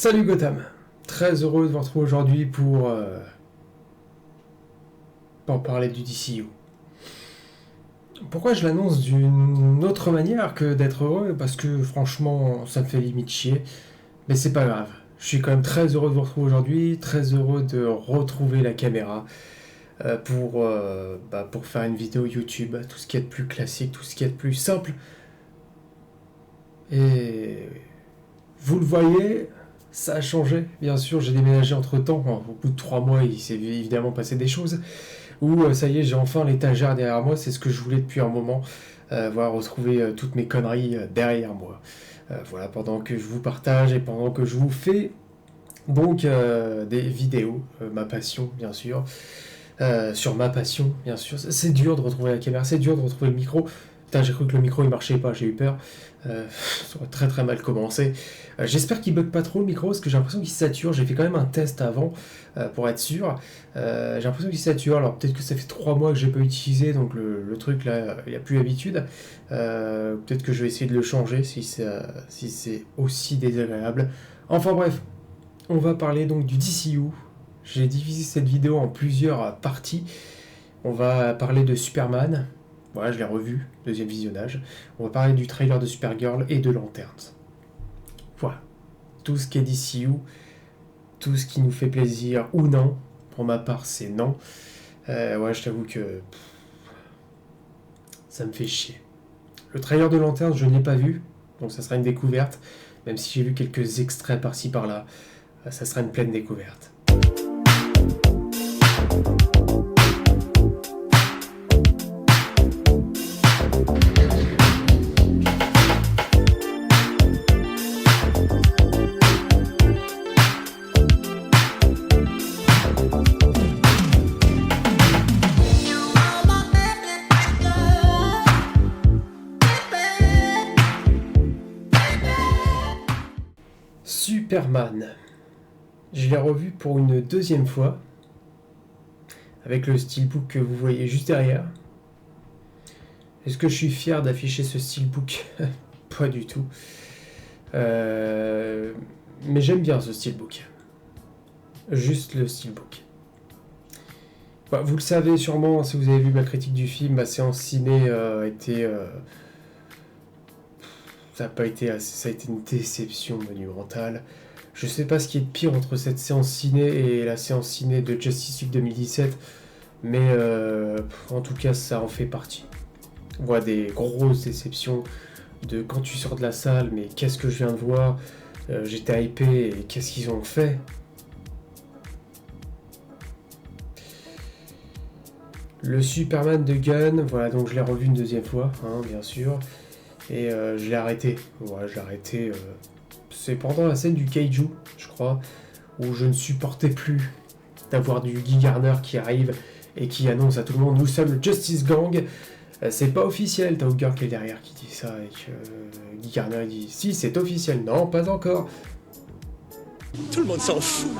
Salut Gotham, très heureux de vous retrouver aujourd'hui pour parler du DCU. Pourquoi je l'annonce d'une autre manière que d'être heureux? Parce que franchement, ça me fait limite chier, mais c'est pas grave. Je suis quand même très heureux de vous retrouver aujourd'hui, très heureux de retrouver la caméra pour faire une vidéo YouTube, tout ce qui est de plus classique, tout ce qui est de plus simple. Et vous le voyez, ça a changé, bien sûr, j'ai déménagé entre-temps. Au bout de 3 mois, il s'est évidemment passé des choses. Où ça y est, j'ai enfin l'étagère derrière moi, c'est ce que je voulais depuis un moment, retrouver toutes mes conneries derrière moi. Voilà, pendant que je vous partage et pendant que je vous fais donc des vidéos, ma passion, bien sûr. Sur ma passion, bien sûr. C'est dur de retrouver la caméra, c'est dur de retrouver le micro. Putain, j'ai cru que le micro il marchait pas, j'ai eu peur. Ça aurait très très mal commencé. J'espère qu'il bug pas trop le micro parce que j'ai l'impression qu'il sature. J'ai fait quand même un test avant pour être sûr. J'ai l'impression qu'il sature. Alors peut-être que ça fait 3 mois que j'ai pas utilisé donc le truc là il n'y a plus l'habitude. Peut-être que je vais essayer de le changer si c'est aussi désagréable. Enfin bref, on va parler donc du DCU. J'ai divisé cette vidéo en plusieurs parties. On va parler de Superman. Voilà, je l'ai revu, deuxième visionnage. On va parler du trailer de Supergirl et de Lanterns. Voilà. Tout ce qui est DCU, tout ce qui nous fait plaisir ou non. Pour ma part, c'est non. Ouais, je t'avoue que ça me fait chier. Le trailer de Lanterns, je ne l'ai pas vu, donc ça sera une découverte. Même si j'ai vu quelques extraits par-ci par-là, ça sera une pleine découverte. Superman. Je l'ai revu pour une deuxième fois, avec le steelbook que vous voyez juste derrière. Est-ce que je suis fier d'afficher ce steelbook? Pas du tout. Mais j'aime bien ce steelbook. Juste le steelbook. Bah, vous le savez sûrement, si vous avez vu ma critique du film, ma séance ciné a été... ça a été une déception monumentale. Je sais pas ce qui est de pire entre cette séance ciné et la séance ciné de Justice League 2017, mais en tout cas ça en fait partie. On voit des grosses déceptions de quand tu sors de la salle, mais qu'est-ce que je viens de voir, j'étais hypé et qu'est-ce qu'ils ont fait. Le Superman de Gunn, voilà, donc je l'ai revu une deuxième fois, hein, bien sûr, et je l'ai arrêté. Voilà, je l'ai arrêté. C'est pendant la scène du Kaiju, je crois, où je ne supportais plus d'avoir du Guy Garner qui arrive et qui annonce à tout le monde: nous sommes le Justice Gang. C'est pas officiel, t'as Hooker qui est derrière qui dit ça, et que Guy Garner dit si c'est officiel, non pas encore. Tout le monde s'en fout.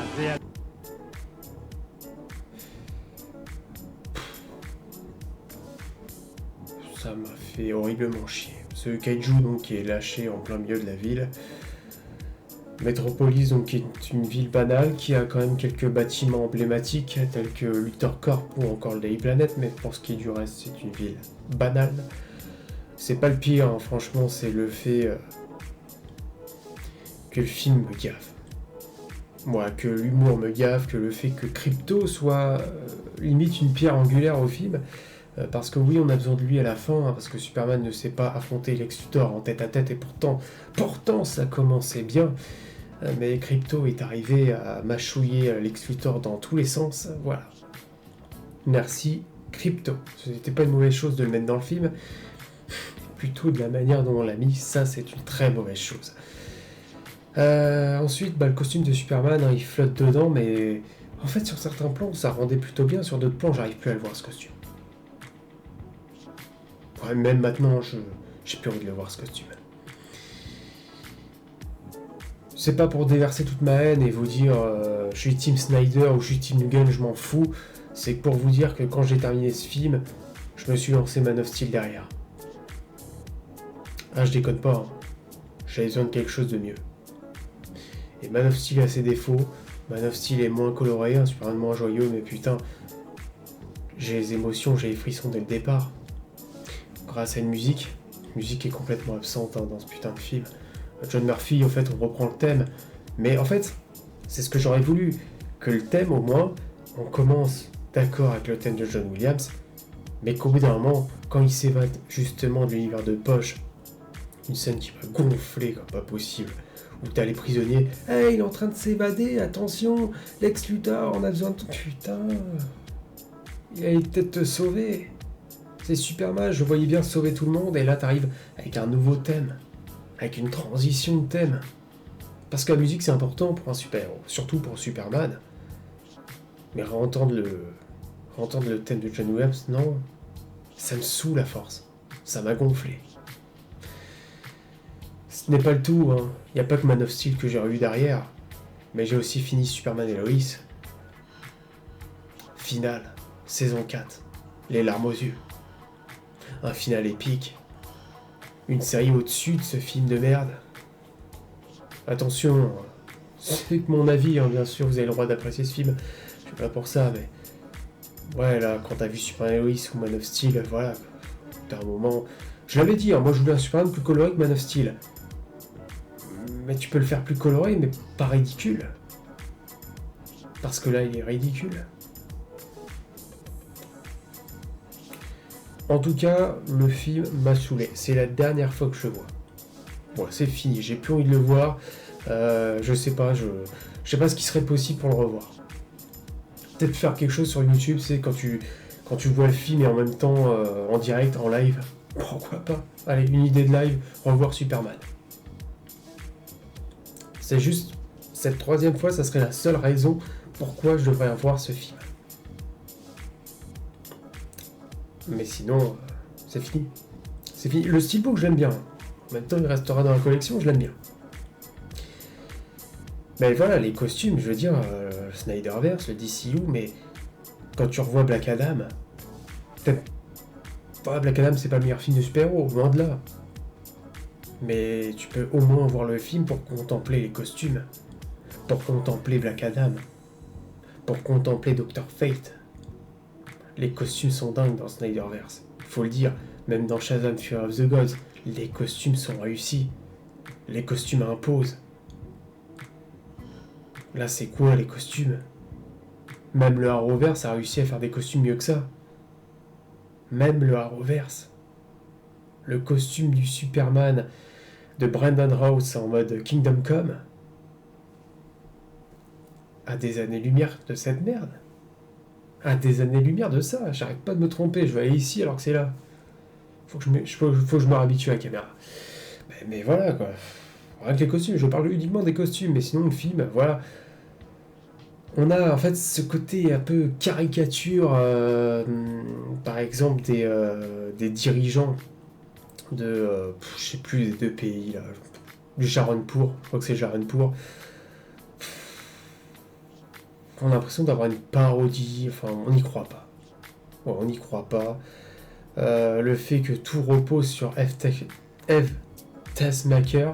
Ça m'a fait horriblement chier. Ce Kaiju donc qui est lâché en plein milieu de la ville. Metropolis, donc, qui est une ville banale, qui a quand même quelques bâtiments emblématiques, tels que Luthor Corp ou encore le Daily Planet, mais pour ce qui est du reste, c'est une ville banale. C'est pas le pire, hein, franchement, c'est le fait que le film me gaffe. Moi, que l'humour me gaffe, que le fait que Crypto soit limite une pierre angulaire au film, parce que oui, on a besoin de lui à la fin, hein, parce que Superman ne sait pas affronter Lex Luthor en tête à tête, et pourtant ça commençait bien. Mais Crypto est arrivé à mâchouiller Lex Luthor dans tous les sens, voilà. Merci Crypto. Ce n'était pas une mauvaise chose de le mettre dans le film, plutôt de la manière dont on l'a mis, ça c'est une très mauvaise chose. Ensuite, le costume de Superman, hein, il flotte dedans, mais en fait sur certains plans ça rendait plutôt bien, sur d'autres plans j'arrive plus à le voir ce costume. Ouais, même maintenant j'ai plus envie de le voir ce costume. C'est pas pour déverser toute ma haine et vous dire je suis Team Snyder ou je suis Team Gunn, je m'en fous. C'est pour vous dire que quand j'ai terminé ce film, je me suis lancé Man of Steel derrière. Ah, je déconne pas, hein. J'avais besoin de quelque chose de mieux. Et Man of Steel a ses défauts. Man of Steel est moins coloré, un Superman moins joyeux, mais putain, j'ai les émotions, j'ai les frissons dès le départ. Grâce à une musique qui est complètement absente dans ce putain de film. John Murphy, en fait, on reprend le thème. Mais en fait, c'est ce que j'aurais voulu. Que le thème, au moins, on commence d'accord avec le thème de John Williams, mais qu'au bout d'un moment, quand il s'évade justement de l'univers de Poche, une scène qui va gonfler comme pas possible, où t'as les prisonniers, hey, il est en train de s'évader, attention, Lex Luthor, on a besoin de ton putain, il allait peut-être te sauver. C'est Superman, je voyais bien sauver tout le monde, et là t'arrives avec un nouveau thème, avec une transition de thème. Parce que la musique c'est important pour un super-héros, surtout pour Superman. Mais réentendre le thème de John Williams, non, ça me saoule à force, ça m'a gonflé. Ce n'est pas le tout, hein. Il n'y a pas que Man of Steel que j'ai revu derrière, mais j'ai aussi fini Superman et Lois. Finale, saison 4, les larmes aux yeux. Un final épique. Une série au-dessus de ce film de merde. Attention, c'est que mon avis, hein, bien sûr, vous avez le droit d'apprécier ce film. Je suis pas pour ça, mais... Ouais, là, quand t'as vu Superman et Lois ou Man of Steel, voilà, t'as un moment... Je l'avais dit, hein, moi je voulais un Superman plus coloré que Man of Steel. Mais tu peux le faire plus coloré, mais pas ridicule. Parce que là, il est ridicule. En tout cas, le film m'a saoulé. C'est la dernière fois que je le vois. Bon, c'est fini, j'ai plus envie de le voir. Je sais pas ce qui serait possible pour le revoir. Peut-être faire quelque chose sur YouTube, c'est quand tu vois le film et en même temps en direct, en live. Pourquoi pas? Allez, une idée de live, revoir Superman. C'est juste, cette troisième fois, ça serait la seule raison pourquoi je devrais voir ce film. Mais sinon, c'est fini. C'est fini. Le steelbook, je l'aime bien. En même temps, il restera dans la collection, je l'aime bien. Mais voilà, les costumes, je veux dire, le Snyderverse, le DCU, mais quand tu revois Black Adam, Black Adam, c'est pas le meilleur film de super-héros, loin de là. Mais tu peux au moins voir le film pour contempler les costumes, pour contempler Black Adam, pour contempler Dr. Fate. Les costumes sont dingues dans Snyderverse, faut le dire. Même dans Shazam Fury of the Gods, les costumes sont réussis. Les costumes imposent. Là, c'est quoi les costumes? Même le Arrowverse a réussi à faire des costumes mieux que ça. Même le Arrowverse. Le costume du Superman de Brandon Routh en mode Kingdom Come à des années-lumière de cette merde. À des années-lumière de ça. J'arrête pas de me tromper. Je vais aller ici alors que c'est là. Faut que je me réhabitue à la caméra. Mais voilà quoi. Rien que les costumes. Je parle uniquement des costumes. Mais sinon, le film, voilà. On a en fait ce côté un peu caricature, par exemple, des dirigeants de, je sais plus, des deux pays, là. Du Jaronpour. Je crois que c'est Jaronpour. On a l'impression d'avoir une parodie. Enfin, on n'y croit pas. Ouais, on n'y croit pas. Le fait que tout repose sur Eve Tessmaker.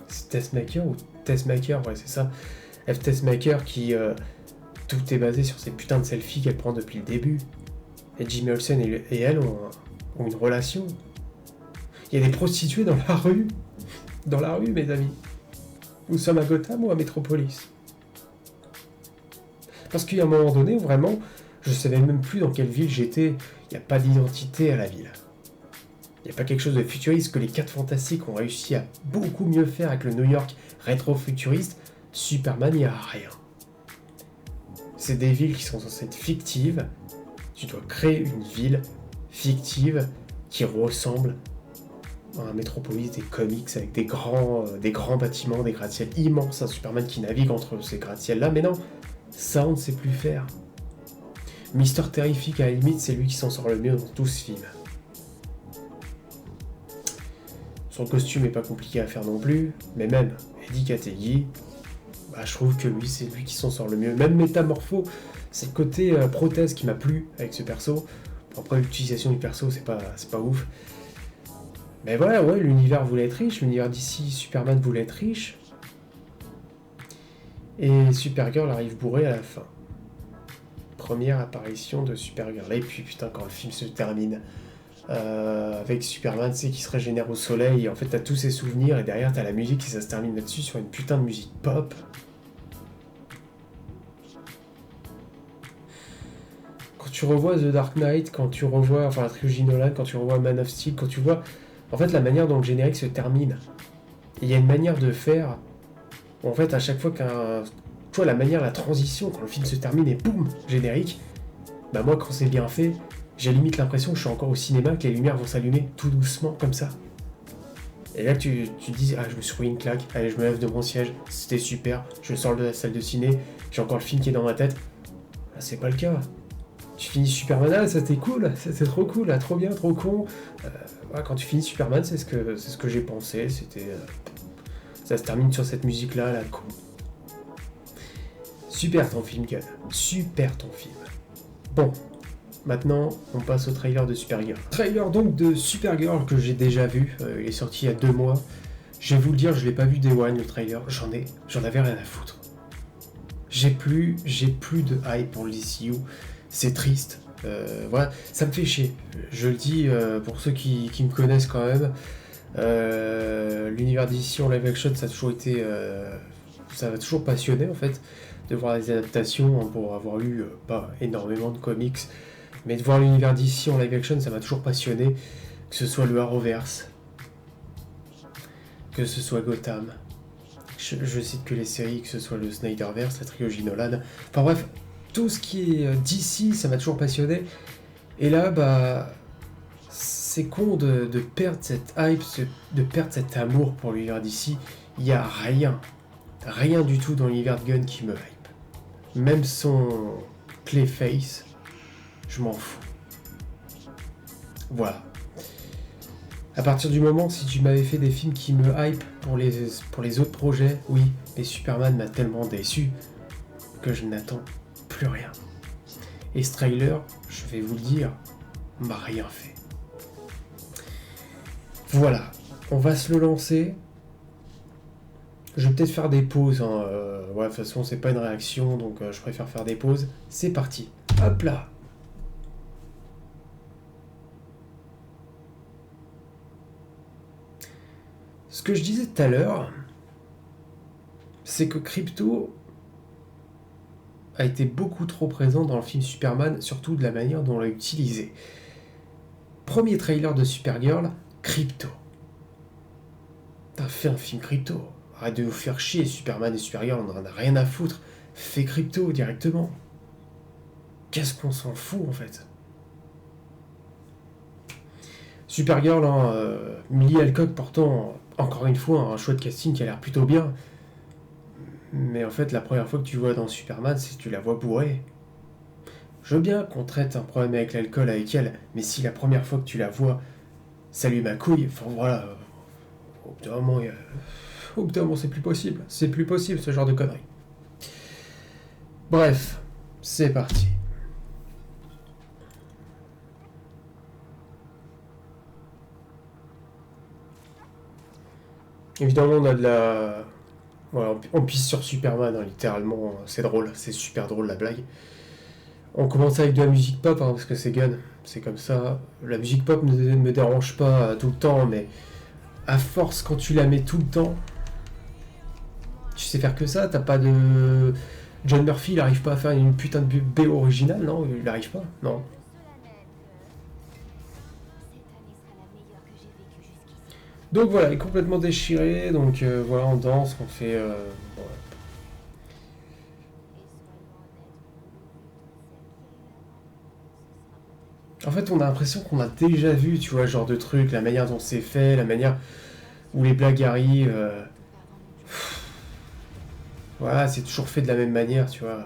C'est Tessmaker ou Tessmaker? Ouais, c'est ça. Eve Tessmaker qui... tout est basé sur ces putains de selfies qu'elle prend depuis le début. Et Jimmy Olsen et elle ont une relation. Il y a des prostituées dans la rue. Dans la rue, mes amis. Nous sommes à Gotham ou à Metropolis? Parce qu'il y a un moment donné où vraiment, je savais même plus dans quelle ville j'étais. Il n'y a pas d'identité à la ville. Il n'y a pas quelque chose de futuriste que les 4 Fantastiques ont réussi à beaucoup mieux faire avec le New York rétro-futuriste. Superman, il n'y a rien. C'est des villes qui sont censées être fictives. Tu dois créer une ville fictive qui ressemble à un métropolis des comics avec des grands bâtiments, des gratte-ciels immenses, un Superman qui navigue entre ces gratte-ciels-là. Mais non, ça on ne sait plus faire. Mister Terrific, à la limite, c'est lui qui s'en sort le mieux dans tout ce film. Son costume est pas compliqué à faire non plus, mais même Eddie Kategi, je trouve que lui, c'est lui qui s'en sort le mieux. Même Métamorpho, c'est le côté prothèse qui m'a plu avec ce perso. Après, l'utilisation du perso, c'est pas ouf. Mais voilà, ouais, l'univers voulait être riche, l'univers d'ici, Superman voulait être riche. Et Supergirl arrive bourrée à la fin. Première apparition de Supergirl. Et puis putain, quand le film se termine, avec Superman, tu sais, qui se régénère au soleil, et en fait t'as tous ses souvenirs, et derrière t'as la musique, et ça se termine là-dessus sur une putain de musique pop. Quand tu revois The Dark Knight, quand tu revois, enfin la trilogie Nolan, quand tu revois Man of Steel, quand tu vois, en fait, la manière dont le générique se termine, il y a une manière de faire, où en fait, à chaque fois qu'un... Tu vois, la manière, la transition, quand le film se termine, et boum, générique, bah moi, quand c'est bien fait, j'ai limite l'impression que je suis encore au cinéma, que les lumières vont s'allumer tout doucement, comme ça. Et là, tu te dis, ah, je me suis pris une claque, allez, je me lève de mon siège, c'était super, je sors de la salle de ciné, j'ai encore le film qui est dans ma tête. Là, c'est pas le cas. Tu finis Superman, ah, ça c'était cool, c'était trop cool, ah, trop bien, trop con. Ouais, quand tu finis Superman, c'est ce que j'ai pensé, c'était... ça se termine sur cette musique-là, la con. Super ton film, Gun. Super ton film. Bon, maintenant, on passe au trailer de Supergirl. Trailer donc de Supergirl que j'ai déjà vu, il est sorti il y a 2 mois. Je vais vous le dire, je l'ai pas vu Day One, le trailer, j'en avais rien à foutre. J'ai plus de hype pour le DCU, c'est triste. Voilà, ça me fait chier. Je le dis pour ceux qui me connaissent quand même. L'univers DC en live action, ça a toujours été, ça m'a toujours passionné en fait, de voir les adaptations, hein, pour avoir lu pas énormément de comics, mais de voir l'univers DC en live action, ça m'a toujours passionné, que ce soit le Arrowverse, que ce soit Gotham. Je cite que les séries, que ce soit le Snyderverse, la trilogie Nolan. Enfin bref, tout ce qui est DC, ça m'a toujours passionné. Et là, bah, c'est con de perdre cette hype, de perdre cet amour pour l'univers DC. Il n'y a rien du tout dans l'univers de Gunn qui me hype. Même son Clayface, je m'en fous. Voilà. À partir du moment, si tu m'avais fait des films qui me hype pour les autres projets, oui, mais Superman m'a tellement déçu que je n'attends plus rien. Et ce trailer, je vais vous le dire, m'a rien fait. Voilà, on va se le lancer. Je vais peut-être faire des pauses, hein. Ouais, de toute façon, c'est pas une réaction, donc je préfère faire des pauses. C'est parti. Hop là. Ce que je disais tout à l'heure, c'est que Krypto a été beaucoup trop présent dans le film Superman, surtout de la manière dont on l'a utilisé. Premier trailer de Supergirl, Krypto. T'as fait un film Krypto. Arrête de vous faire chier, Superman et Supergirl, on en a rien à foutre. Fais Krypto directement. Qu'est-ce qu'on s'en fout en fait? Supergirl, hein, Millie Alcock, pourtant, encore une fois, un choix de casting qui a l'air plutôt bien. Mais en fait, la première fois que tu vois dans Superman, c'est que tu la vois bourrée. Je veux bien qu'on traite un problème avec l'alcool avec elle, mais si la première fois que tu la vois, ça lui ma couille, enfin voilà, au bout d'un moment, c'est plus possible. C'est plus possible ce genre de conneries. Bref, c'est parti. Évidemment, on a de la... Voilà, on pisse sur Superman, hein, littéralement, c'est drôle, c'est super drôle la blague. On commence avec de la musique pop, hein, parce que c'est Gun, c'est comme ça. La musique pop ne me dérange pas tout le temps, mais à force, quand tu la mets tout le temps, tu sais faire que ça, t'as pas de... John Murphy, il arrive pas à faire une putain de BO originale, non? Il arrive pas, non. Donc voilà, il est complètement déchiré, donc voilà, on danse, on fait... voilà. En fait, on a l'impression qu'on a déjà vu, tu vois, ce genre de truc, la manière dont c'est fait, la manière où les blagues arrivent. Voilà, c'est toujours fait de la même manière, tu vois.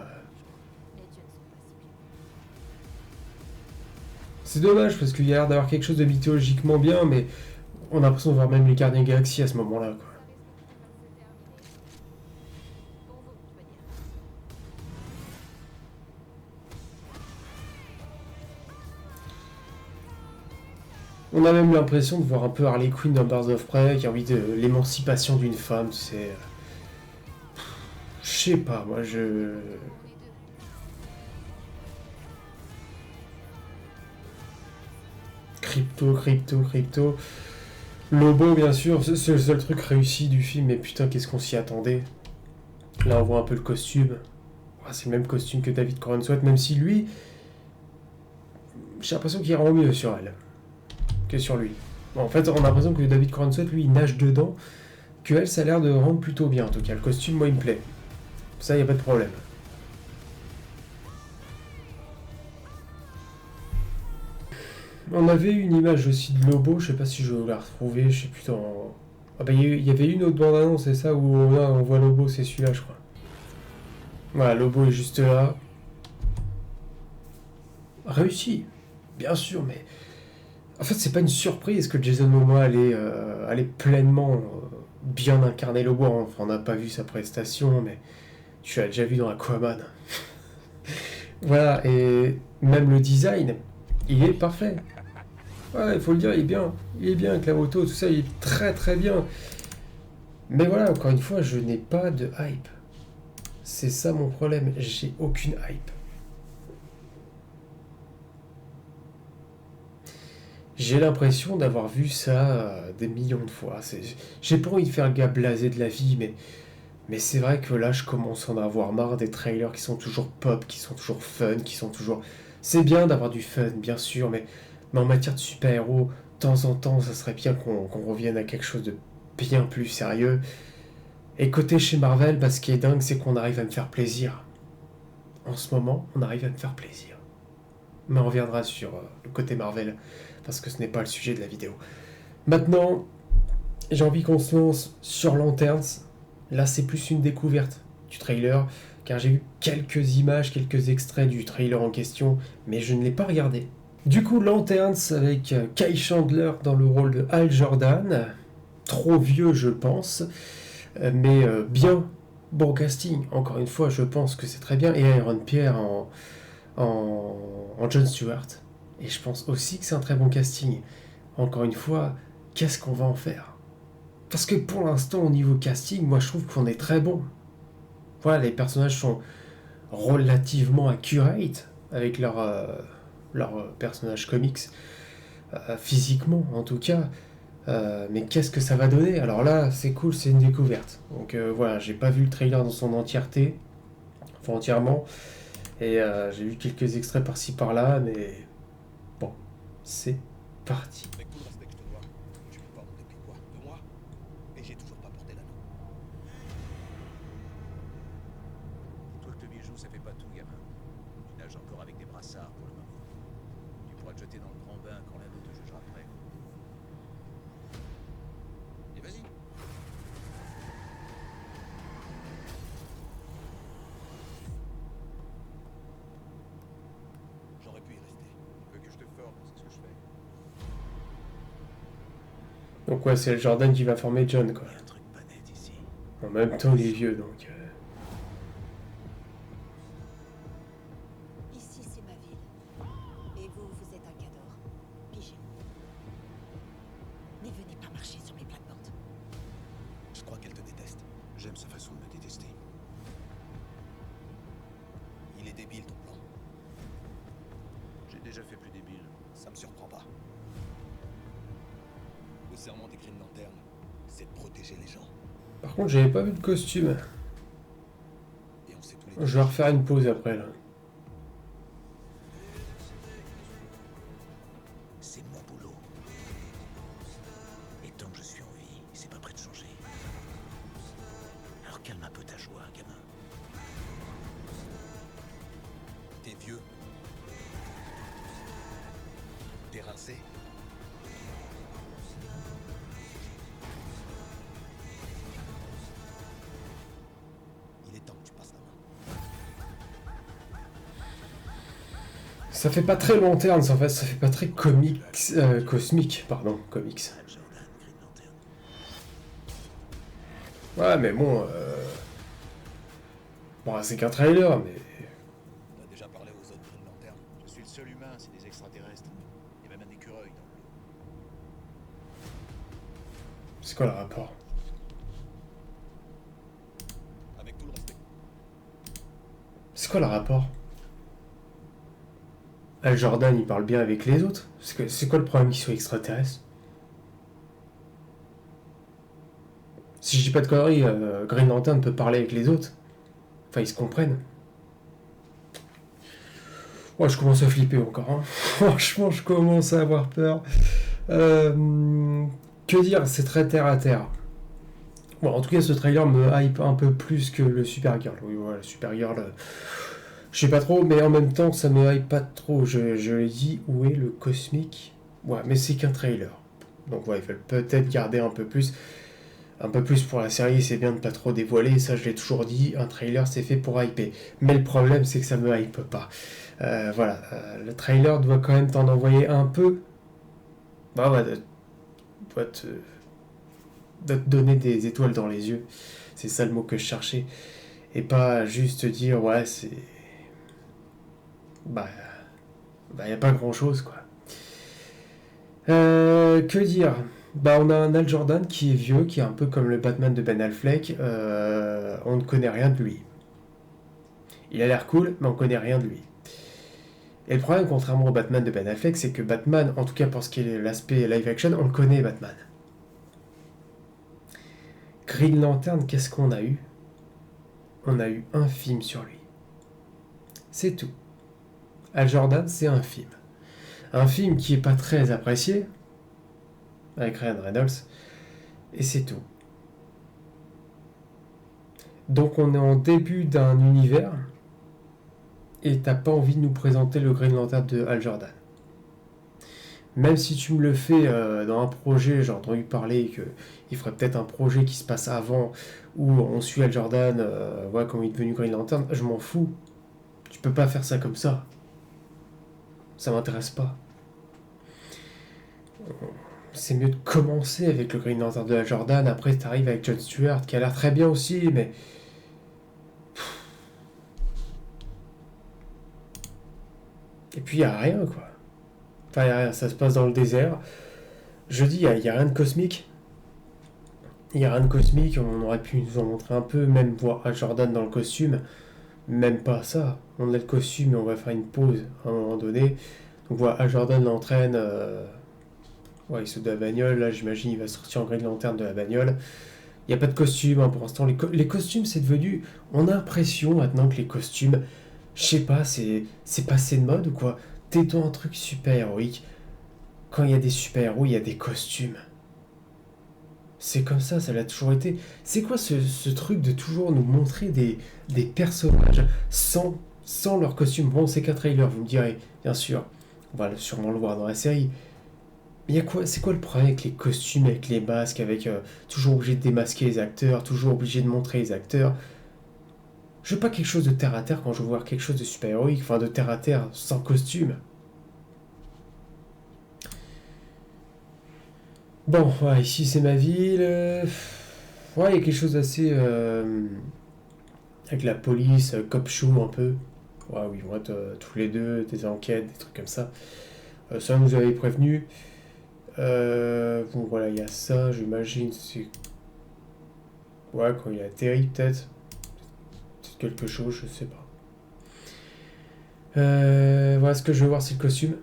C'est dommage, parce qu'il y a l'air d'avoir quelque chose de mythologiquement bien, mais on a l'impression de voir même les Gardiens de la Galaxie à ce moment-là, quoi. On a même l'impression de voir un peu Harley Quinn dans Birds of Prey, qui a envie de l'émancipation d'une femme, tu sais. Je sais pas, moi je... Crypto. Lobo, bien sûr, c'est le seul truc réussi du film, mais putain, qu'est-ce qu'on s'y attendait. Là, on voit un peu le costume. Ah, c'est le même costume que David Corenswet, même si lui, j'ai l'impression qu'il rend mieux sur elle que sur lui. Bon, en fait, on a l'impression que David Corenswet, lui, il nage dedans, que elle, ça a l'air de rendre plutôt bien, en tout cas. Le costume, moi, il me plaît. Ça, y a pas de problème. On avait une image aussi de Lobo, je sais pas si je vais la retrouver, je sais plus dans... Ah bah il y avait une autre bande-annonce, c'est ça, où là, on voit Lobo, c'est celui-là, je crois. Voilà, Lobo est juste là. Réussi, bien sûr, mais... En fait, c'est pas une surprise que Jason Momoa allait pleinement bien incarner Lobo. Enfin, on n'a pas vu sa prestation, mais tu l'as déjà vu dans Aquaman. Voilà, et même le design, il est parfait. Ouais, il faut le dire, il est bien. Il est bien avec la moto, tout ça, il est très très bien. Mais voilà, encore une fois, je n'ai pas de hype. C'est ça mon problème, j'ai aucune hype. J'ai l'impression d'avoir vu ça des millions de fois. J'ai pas envie de faire le gars blasé de la vie, mais c'est vrai que là, je commence à en avoir marre des trailers qui sont toujours pop, qui sont toujours fun, qui sont toujours... C'est bien d'avoir du fun, bien sûr, mais en matière de super-héros, de temps en temps, ça serait bien qu'on revienne à quelque chose de bien plus sérieux. Et côté chez Marvel, bah, ce qui est dingue, c'est qu'on arrive à me faire plaisir. En ce moment, on arrive à me faire plaisir. Mais on reviendra sur le côté Marvel, parce que ce n'est pas le sujet de la vidéo. Maintenant, j'ai envie qu'on se lance sur Lanterns. Là, c'est plus une découverte du trailer, car j'ai vu quelques images, quelques extraits du trailer en question, mais je ne l'ai pas regardé. Du coup, Lanterns avec Kai Chandler dans le rôle de Hal Jordan. Trop vieux, je pense, mais bien. Bon casting, encore une fois, je pense que c'est très bien. Et Aaron Pierre en Jon Stewart. Et je pense aussi que c'est un très bon casting. Encore une fois, qu'est-ce qu'on va en faire? Parce que pour l'instant, au niveau casting, moi je trouve qu'on est très bon. Voilà, les personnages sont relativement accurate avec leur personnage comics, physiquement en tout cas. Mais qu'est-ce que ça va donner? Alors là, c'est cool, c'est une découverte. Donc voilà, j'ai pas vu le trailer dans son entièreté, enfin entièrement, et j'ai vu quelques extraits par-ci par-là, mais bon, c'est parti. Avec tout le respect que je te dois, tu peux pas monter plus quoi de moi, et j'ai toujours pas porté l'anneau. Dis-toi que le bijou, ça fait pas tout, gamin. Tu nages encore avec des brassards pour le moment. Tu pourras te jeter dans le grand bain quand l'anneau te jugera prêt. Et vas-y. J'aurais pu y rester. Tu veux que je te forme, c'est ce que je fais. Donc ouais, c'est le Jordan qui va former John, quoi. Il y a un truc pas net ici. En même temps, il est vieux, donc... Ici, c'est ma ville. Et vous, vous êtes un cador. Pigez-moi. Ne venez pas marcher sur mes plates-bandes. Je crois qu'elle te déteste. J'aime sa façon de me détester. Il est débile ton plan. J'ai déjà fait plus débile. Ça me surprend pas. Le serment des Green Lantern, c'est de protéger les gens. Par contre, j'avais pas vu le costume. Et on sait tous les deux. Je vais refaire une pause après, là. C'est mon boulot. Et tant que je suis en vie, c'est pas prêt de changer. Alors calme un peu ta joie, gamin. T'es vieux. T'es rincé. Il est temps que tu passes la main. Ça fait pas très long terme, en fait, ça fait pas très cosmique, pardon, comics. Hal Jordan, Green Lantern. Ouais, mais bon, bon, c'est qu'un trailer, mais... On a déjà parlé aux autres Green Lantern. Je suis le seul humain, c'est des extraterrestres. Il y a même un écureuil dans le lot. C'est quoi le rapport? Avec tout le respect. c'est quoi le rapport? Al Jordan, il parle bien avec les autres. C'est quoi le problème qu'il soit extraterrestre? Si je dis pas de conneries, Green Lantern peut parler avec les autres. Enfin, ils se comprennent. Ouais, je commence à flipper encore. Hein. Franchement, je commence à avoir peur. Que dire? C'est très terre à terre. Bon, en tout cas, ce trailer me hype un peu plus que le Supergirl. Oui, voilà, Supergirl, je sais pas trop, mais en même temps, ça me hype pas trop. Je dis, où est le cosmique? Ouais, mais c'est qu'un trailer. Donc, ouais, ils veulent peut-être garder un peu plus. Un peu plus pour la série, c'est bien de pas trop dévoiler, ça je l'ai toujours dit, un trailer c'est fait pour hyper. Mais le problème c'est que ça me hype pas. Voilà, le trailer doit quand même t'en envoyer un peu. Bah ouais, doit te donner des étoiles dans les yeux. C'est ça le mot que je cherchais. Et pas juste dire ouais c'est... Bah... Bah y a pas grand chose quoi. Que dire? Bah on a un Al Jordan qui est vieux, qui est un peu comme le Batman de Ben Affleck. On ne connaît rien de lui. Il a l'air cool, mais on ne connaît rien de lui. Et le problème, contrairement au Batman de Ben Affleck, c'est que Batman, en tout cas pour ce qui est l'aspect live action, on le connaît Batman. Green Lantern, qu'est-ce qu'on a eu? On a eu un film sur lui. C'est tout. Al Jordan, c'est un film. Un film qui est pas très apprécié, avec Ryan Reynolds, et c'est tout. Donc on est en début d'un univers, et t'as pas envie de nous présenter le Green Lantern de Al Jordan. Même si tu me le fais dans un projet, j'ai entendu parler qu'il ferait peut-être un projet qui se passe avant, où on suit Al Jordan, ouais, quand il est devenu Green Lantern, je m'en fous. Tu peux pas faire ça comme ça. Ça m'intéresse pas. C'est mieux de commencer avec le Green Lantern de Al Jordan, après t'arrives avec Jon Stewart, qui a l'air très bien aussi, mais... Et puis y a rien, quoi. Enfin, y a rien, ça se passe dans le désert. Je dis, y a rien de cosmique. Il y a rien de cosmique, on aurait pu nous en montrer un peu, même voir Al Jordan dans le costume. Même pas ça. On a le costume et on va faire une pause à un moment donné. Donc voilà, Al Jordan l'entraîne. Ouais, il saute de la bagnole. Là, j'imagine il va sortir en Green Lantern de la bagnole. Il n'y a pas de costume hein, pour l'instant. Les costumes, c'est devenu... On a l'impression maintenant que les costumes... Je sais pas, c'est passé de mode ou quoi? T'es dans un truc super-héroïque. Quand il y a des super-héros, il y a des costumes. C'est comme ça l'a toujours été. C'est quoi ce truc de toujours nous montrer des personnages sans leur costume? Bon, c'est qu'un trailer, vous me direz, bien sûr. On va sûrement le voir dans la série. Mais c'est quoi le problème avec les costumes, avec les masques, avec toujours obligé de démasquer les acteurs, toujours obligé de montrer les acteurs? Je veux pas quelque chose de terre à terre quand je veux voir quelque chose de super-héroïque, enfin de terre à terre, sans costume. Bon, ouais, ici c'est ma ville. Ouais, il y a quelque chose d'assez... avec la police, cop show un peu. Ouais, oui, ils vont être tous les deux, des enquêtes, des trucs comme ça. Ça, nous avait prévenu. Bon, voilà, il y a ça, j'imagine. C'est... Ouais, quand il atterrit, peut-être. C'est quelque chose, je sais pas. Voilà, ce que je veux voir, c'est le costume.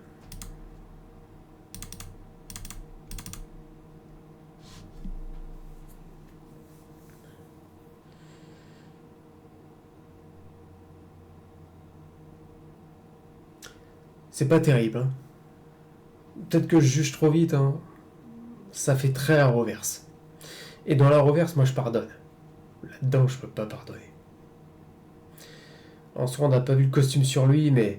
C'est pas terrible, hein. Peut-être que je juge trop vite, hein. Ça fait très la reverse. Et dans la reverse, moi je pardonne. Là-dedans, je peux pas pardonner. En soi, on n'a pas vu le costume sur lui, mais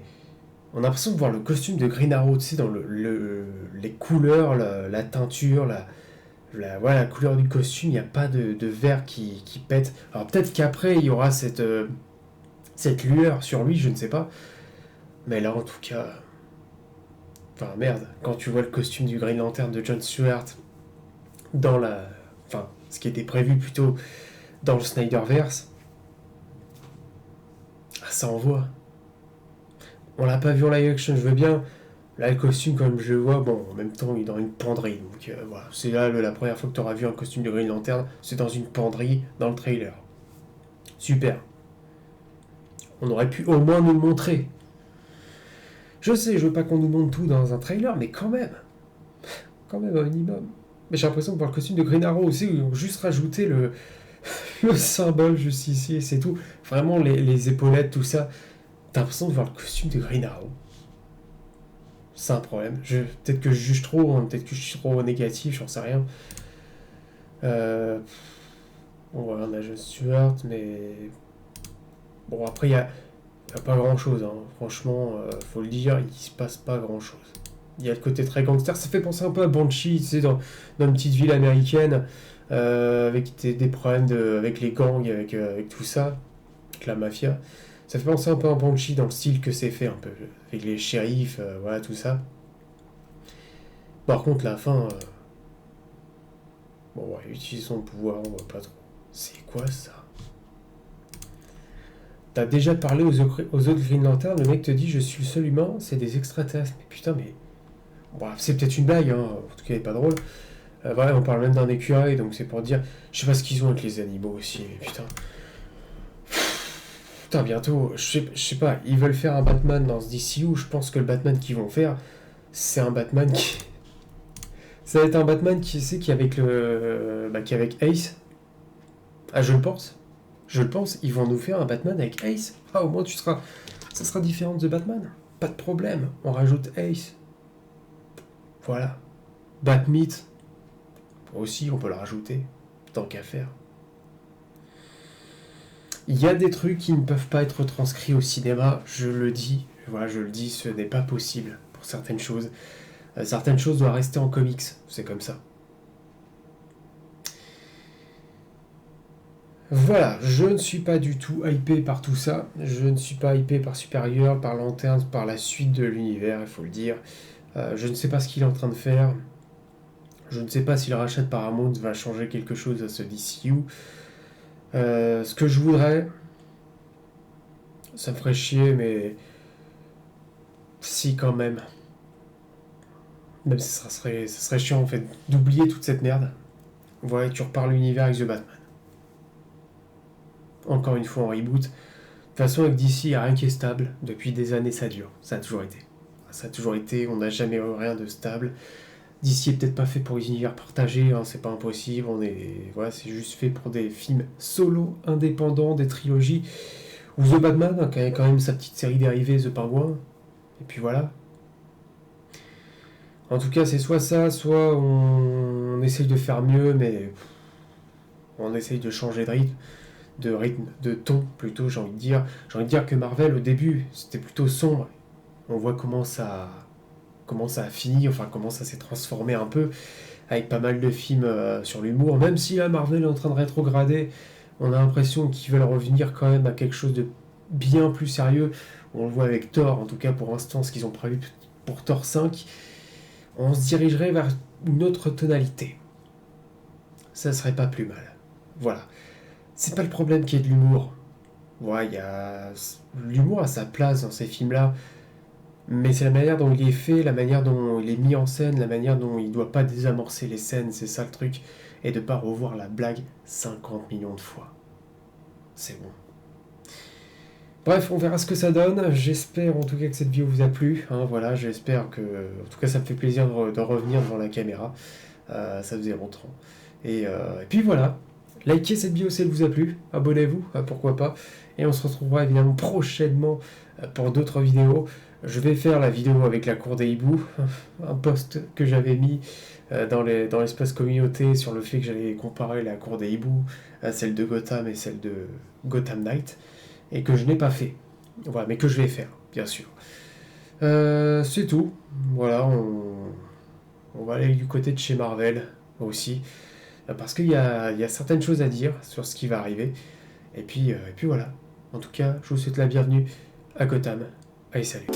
on a l'impression de voir le costume de Green Arrow, tu sais, dans les couleurs, la teinture, voilà, la couleur du costume, il n'y a pas de vert qui pète. Alors peut-être qu'après, il y aura cette lueur sur lui, je ne sais pas. Mais là, en tout cas... Enfin, merde, quand tu vois le costume du Green Lantern de Jon Stewart dans la... Enfin, ce qui était prévu plutôt dans le Snyderverse, ça envoie. On l'a pas vu en live action, je veux bien. Là, le costume, comme je le vois, bon, en même temps, il est dans une penderie. Donc voilà, c'est là la première fois que tu auras vu un costume de Green Lantern, c'est dans une penderie dans le trailer. Super. On aurait pu au moins nous le montrer. Je sais, je veux pas qu'on nous montre tout dans un trailer, mais quand même un minimum. Mais j'ai l'impression que pour le costume de Green Arrow aussi, ils ont juste rajouté le symbole juste ici, et c'est tout. Vraiment, les épaulettes, tout ça. T'as l'impression de voir le costume de Green Arrow. C'est un problème. Peut-être que je juge trop, hein, peut-être que je suis trop négatif, j'en sais rien. Bon, voilà, on a Jon Stewart, mais... Bon, après, il y a pas grand-chose, hein. Franchement, faut le dire, il se passe pas grand-chose. Il y a le côté très gangster, ça fait penser un peu à Banshee, tu sais, dans une petite ville américaine, avec des problèmes avec les gangs, avec tout ça, avec la mafia. Ça fait penser un peu à Banshee dans le style que c'est fait, un peu, avec les shérifs, voilà, tout ça. Par contre, la fin... Bon, ouais, utilise son pouvoir, on voit pas trop. C'est quoi ça? T'as déjà parlé aux autres Green Lantern, le mec te dit je suis le seul humain, c'est des extraterrestres. Mais putain, mais... Bon, c'est peut-être une blague, hein, en tout cas, elle est pas drôle. Ouais, on parle même d'un écureuil, donc c'est pour dire... Je sais pas ce qu'ils ont avec les animaux aussi, mais putain... Putain, bientôt, je sais pas, ils veulent faire un Batman dans ce DCU, je pense que le Batman qu'ils vont faire, c'est un Batman qui... Ça va être un Batman qui est avec qui est avec Ace. Ah, je le pense. Je le pense, ils vont nous faire un Batman avec Ace. Ah, au moins ça sera différent de The Batman. Pas de problème, on rajoute Ace. Voilà. Batmeet. Aussi, on peut le rajouter. Tant qu'à faire. Il y a des trucs qui ne peuvent pas être transcrits au cinéma, je le dis. Voilà, je le dis, ce n'est pas possible pour certaines choses. Certaines choses doivent rester en comics, c'est comme ça. Voilà, je ne suis pas du tout hypé par tout ça. Je ne suis pas hypé par Superior, par Lantern, par la suite de l'univers, il faut le dire. Je ne sais pas ce qu'il est en train de faire. Je ne sais pas si le rachat de Paramount va changer quelque chose à ce DCU. Ce que je voudrais, ça me ferait chier, mais si quand même. Même si ça serait chiant en fait d'oublier toute cette merde. Voilà, tu repars l'univers avec The Batman. Encore une fois en reboot. De toute façon, avec DC, il n'y a rien qui est stable. Depuis des années, ça dure. Ça a toujours été. Ça a toujours été. On n'a jamais eu rien de stable. DC est peut-être pas fait pour les univers partagés. Hein, c'est pas impossible. Voilà, c'est juste fait pour des films solo, indépendants, des trilogies. Ou The Batman, hein, qui a quand même sa petite série dérivée, The Penguin. Et puis voilà. En tout cas, c'est soit ça, soit on essaye de faire mieux, mais on essaye de changer de rythme, de ton plutôt, j'ai envie de dire. J'ai envie de dire que Marvel, au début, c'était plutôt sombre. On voit comment ça a fini, enfin comment ça s'est transformé un peu, avec pas mal de films sur l'humour. Même si là, Marvel est en train de rétrograder, on a l'impression qu'ils veulent revenir quand même à quelque chose de bien plus sérieux. On le voit avec Thor, en tout cas pour l'instant, ce qu'ils ont prévu pour Thor 5. On se dirigerait vers une autre tonalité. Ça serait pas plus mal. Voilà. C'est pas le problème qu'il y ait de l'humour. Voilà, l'humour a sa place dans ces films-là, mais c'est la manière dont il est fait, la manière dont il est mis en scène, la manière dont il doit pas désamorcer les scènes, c'est ça le truc, et de pas revoir la blague 50 millions de fois. C'est bon. Bref, on verra ce que ça donne. J'espère en tout cas que cette vidéo vous a plu. Hein, voilà, j'espère que... En tout cas, ça me fait plaisir de revenir devant la caméra. Ça faisait longtemps. Et puis voilà. Likez cette vidéo si elle vous a plu. Abonnez-vous, pourquoi pas. Et on se retrouvera évidemment prochainement pour d'autres vidéos. Je vais faire la vidéo avec la cour des hiboux. Un post que j'avais mis dans l'espace communauté sur le fait que j'allais comparer la cour des hiboux à celle de Gotham et celle de Gotham Knight. Et que je n'ai pas fait. Voilà, mais que je vais faire, bien sûr. C'est tout. Voilà, on va aller du côté de chez Marvel aussi. Parce qu'il y a certaines choses à dire sur ce qui va arriver. Et puis voilà. En tout cas, je vous souhaite la bienvenue à Gotham. Allez, salut.